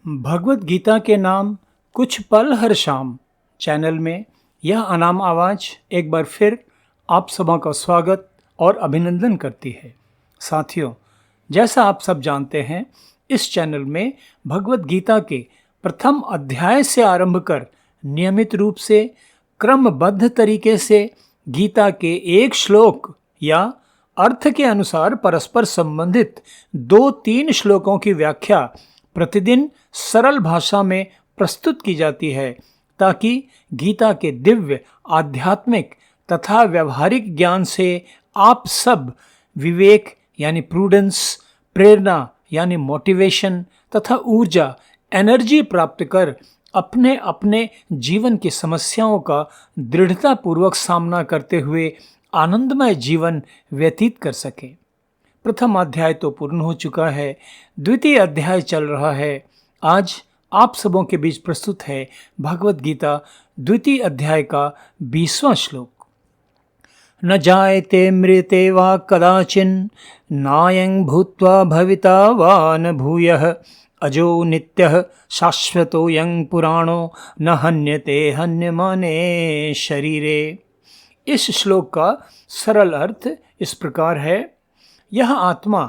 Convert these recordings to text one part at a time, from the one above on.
भगवत गीता के नाम कुछ पल हर शाम चैनल में यह अनाम आवाज़ एक बार फिर आप सबों का स्वागत और अभिनंदन करती है। साथियों, जैसा आप सब जानते हैं, इस चैनल में भगवत गीता के प्रथम अध्याय से आरंभ कर नियमित रूप से क्रमबद्ध तरीके से गीता के एक श्लोक या अर्थ के अनुसार परस्पर संबंधित 2-3 श्लोकों की व्याख्या प्रतिदिन सरल भाषा में प्रस्तुत की जाती है, ताकि गीता के दिव्य आध्यात्मिक तथा व्यवहारिक ज्ञान से आप सब विवेक यानी प्रूडेंस, प्रेरणा यानी मोटिवेशन तथा ऊर्जा एनर्जी प्राप्त कर अपने अपने जीवन की समस्याओं का दृढ़तापूर्वक सामना करते हुए आनंदमय जीवन व्यतीत कर सकें। प्रथम अध्याय तो पूर्ण हो चुका है, द्वितीय अध्याय चल रहा है। आज आप सबों के बीच प्रस्तुत है भगवत गीता द्वितीय अध्याय का 20वां श्लोक। न जायते मृते वा कदाचिन नायं भूत्वा भविता वा न भूयः अजो नित्यः शाश्वतोऽयं पुराणो न हन्यते हन्यमाने शरीरे। इस श्लोक का सरल अर्थ इस प्रकार है। यह आत्मा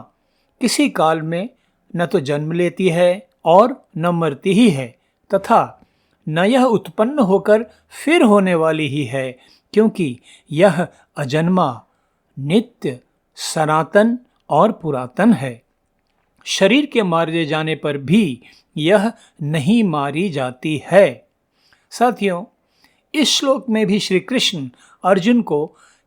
किसी काल में न तो जन्म लेती है और न मरती ही है, तथा न यह उत्पन्न होकर फिर होने वाली ही है, क्योंकि यह अजन्मा, नित्य, सनातन और पुरातन है। शरीर के मारे जाने पर भी यह नहीं मारी जाती है। साथियों, इस श्लोक में भी श्री कृष्ण अर्जुन को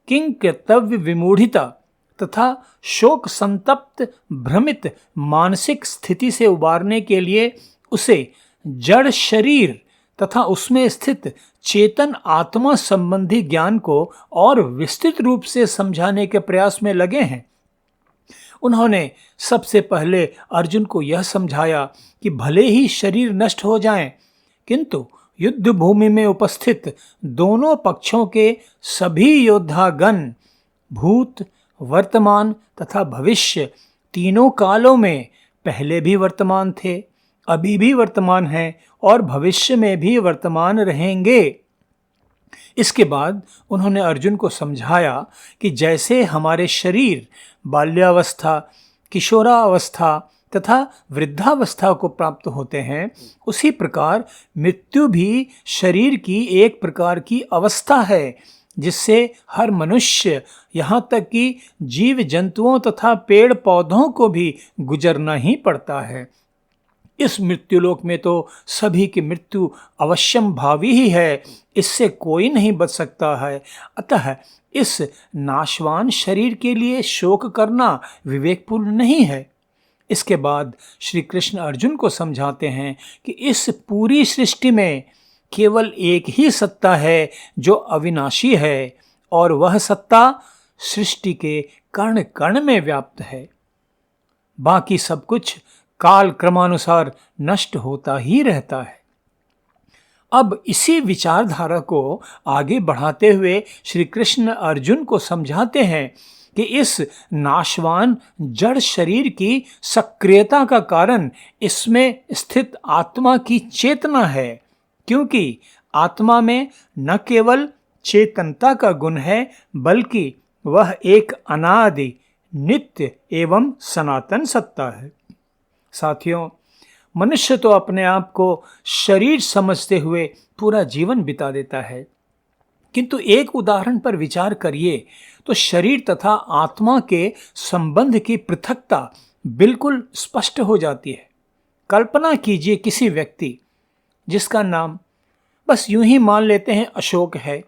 किंग कर्तव्य विमूढ़ता तथा शोक संतप्त भ्रमित मानसिक स्थिति से उबारने के लिए उसे जड़ शरीर तथा उसमें स्थित चेतन आत्मा संबंधी ज्ञान को और विस्तृत रूप से समझाने के प्रयास में लगे हैं। उन्होंने सबसे पहले अर्जुन को यह समझाया कि भले ही शरीर नष्ट हो जाएं, किंतु युद्ध भूमि में उपस्थित दोनों पक्षों के सभी योद्धागण भूत, वर्तमान तथा भविष्य तीनों कालों में पहले भी वर्तमान थे, अभी भी वर्तमान हैं और भविष्य में भी वर्तमान रहेंगे। इसके बाद उन्होंने अर्जुन को समझाया कि जैसे हमारे शरीर बाल्यावस्था, किशोरावस्था तथा वृद्धावस्था को प्राप्त होते हैं, उसी प्रकार मृत्यु भी शरीर की एक प्रकार की अवस्था है, जिससे हर मनुष्य, यहाँ तक कि जीव जंतुओं तथा पेड़ पौधों को भी गुजरना ही पड़ता है। इस मृत्युलोक में तो सभी की मृत्यु अवश्यम भावी ही है, इससे कोई नहीं बच सकता है। अतः इस नाशवान शरीर के लिए शोक करना विवेकपूर्ण नहीं है। इसके बाद श्री कृष्ण अर्जुन को समझाते हैं कि इस पूरी सृष्टि में केवल एक ही सत्ता है जो अविनाशी है, और वह सत्ता सृष्टि के कण कण में व्याप्त है। बाकी सब कुछ काल क्रमानुसार नष्ट होता ही रहता है। अब इसी विचारधारा को आगे बढ़ाते हुए श्री कृष्ण अर्जुन को समझाते हैं कि इस नाशवान जड़ शरीर की सक्रियता का कारण इसमें स्थित आत्मा की चेतना है, क्योंकि आत्मा में न केवल चेतनता का गुण है, बल्कि वह एक अनादि, नित्य एवं सनातन सत्ता है। साथियों, मनुष्य तो अपने आप को शरीर समझते हुए पूरा जीवन बिता देता है, किंतु एक उदाहरण पर विचार करिए तो शरीर तथा आत्मा के संबंध की पृथकता बिल्कुल स्पष्ट हो जाती है। कल्पना कीजिए किसी व्यक्ति जिसका नाम बस यूं ही मान लेते हैं अशोक है,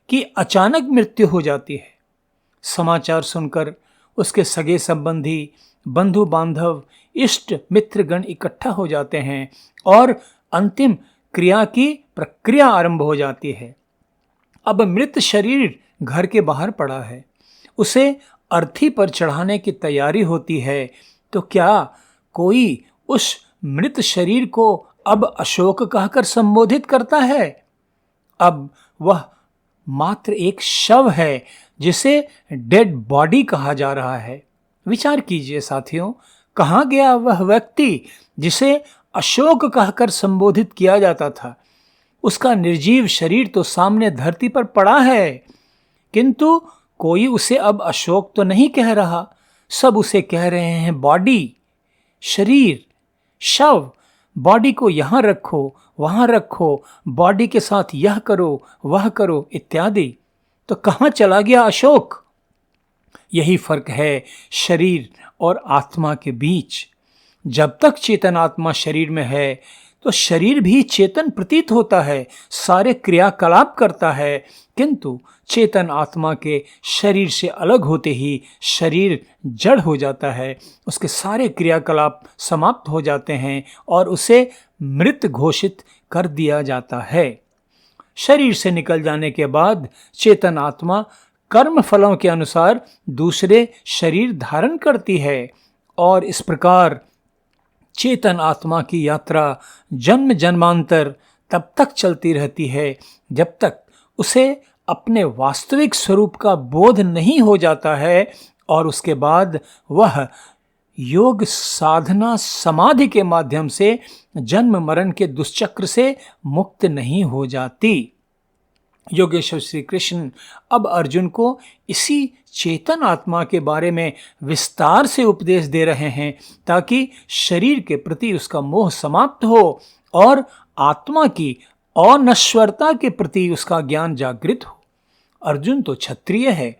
कि अचानक मृत्यु हो जाती है। समाचार सुनकर उसके सगे संबंधी, बंधु बांधव, इष्ट मित्रगण इकट्ठा हो जाते हैं और अंतिम क्रिया की प्रक्रिया आरंभ हो जाती है। अब मृत शरीर घर के बाहर पड़ा है, उसे अर्थी पर चढ़ाने की तैयारी होती है, तो क्या कोई उस मृत शरीर को अब अशोक कहकर संबोधित करता है? अब वह मात्र एक शव है जिसे डेड बॉडी कहा जा रहा है। विचार कीजिए साथियों, कहाँ गया वह व्यक्ति जिसे अशोक कहकर संबोधित किया जाता था। उसका निर्जीव शरीर तो सामने धरती पर पड़ा है, किंतु कोई उसे अब अशोक तो नहीं कह रहा। सब उसे कह रहे हैं बॉडी, शरीर, शव। बॉडी को यहां रखो, वहां रखो, बॉडी के साथ यह करो, वह करो इत्यादि। तो कहां चला गया अशोक? यही फर्क है शरीर और आत्मा के बीच। जब तक चेतन आत्मा शरीर में है तो शरीर भी चेतन प्रतीत होता है, सारे क्रियाकलाप करता है, किंतु चेतन आत्मा के शरीर से अलग होते ही शरीर जड़ हो जाता है, उसके सारे क्रियाकलाप समाप्त हो जाते हैं और उसे मृत घोषित कर दिया जाता है। शरीर से निकल जाने के बाद चेतन आत्मा कर्म फलों के अनुसार दूसरे शरीर धारण करती है और इस प्रकार चेतन आत्मा की यात्रा जन्म जन्मांतर तब तक चलती रहती है जब तक उसे अपने वास्तविक स्वरूप का बोध नहीं हो जाता है और उसके बाद वह योग साधना समाधि के माध्यम से जन्म मरण के दुष्चक्र से मुक्त नहीं हो जाती। योगेश्वर श्री कृष्ण अब अर्जुन को इसी चेतन आत्मा के बारे में विस्तार से उपदेश दे रहे हैं ताकि शरीर के प्रति उसका मोह समाप्त हो और आत्मा की अनश्वरता के प्रति उसका ज्ञान जागृत हो। अर्जुन तो क्षत्रिय है,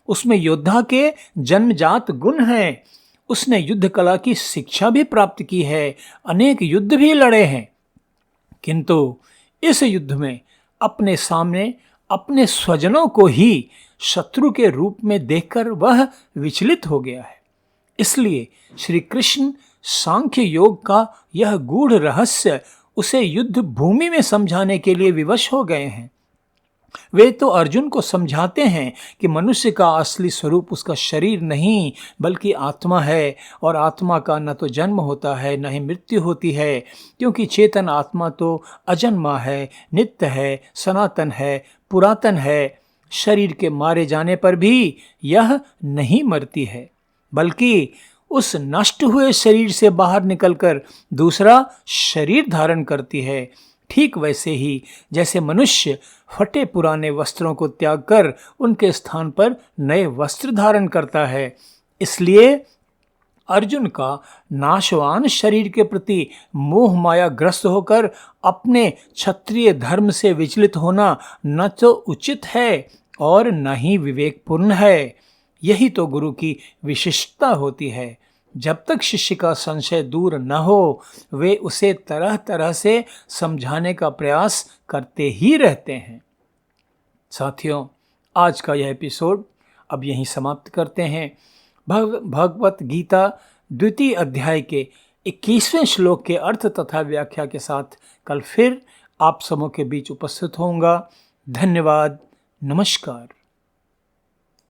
उसमें योद्धा के जन्मजात गुण हैं, उसने युद्ध कला की शिक्षा भी प्राप्त की है, अनेक युद्ध भी लड़े हैं, किंतु इस युद्ध में अपने सामने अपने स्वजनों को ही शत्रु के रूप में देखकर वह विचलित हो गया है। इसलिए श्री कृष्ण सांख्य योग का यह गूढ़ रहस्य उसे युद्ध भूमि में समझाने के लिए विवश हो गए हैं। वे तो अर्जुन को समझाते हैं कि मनुष्य का असली स्वरूप उसका शरीर नहीं बल्कि आत्मा है और आत्मा का न तो जन्म होता है न ही मृत्यु होती है, क्योंकि चेतन आत्मा तो अजन्मा है, नित्य है, सनातन है, पुरातन है। शरीर के मारे जाने पर भी यह नहीं मरती है बल्कि उस नष्ट हुए शरीर से बाहर निकलकर दूसरा शरीर धारण करती है। ठीक वैसे ही जैसे मनुष्य फटे पुराने वस्त्रों को त्याग कर उनके स्थान पर नए वस्त्र धारण करता है। इसलिए अर्जुन का नाशवान शरीर के प्रति मोह माया ग्रस्त होकर अपने क्षत्रिय धर्म से विचलित होना न तो उचित है और न ही विवेकपूर्ण है। यही तो गुरु की विशिष्टता होती है। जब तक शिष्य का संशय दूर न हो वे उसे तरह तरह से समझाने का प्रयास करते ही रहते हैं। साथियों, आज का यह एपिसोड अब यहीं समाप्त करते हैं। भगवत गीता द्वितीय अध्याय के 21वें श्लोक के अर्थ तथा व्याख्या के साथ कल फिर आप सबों के बीच उपस्थित होऊंगा। धन्यवाद। नमस्कार।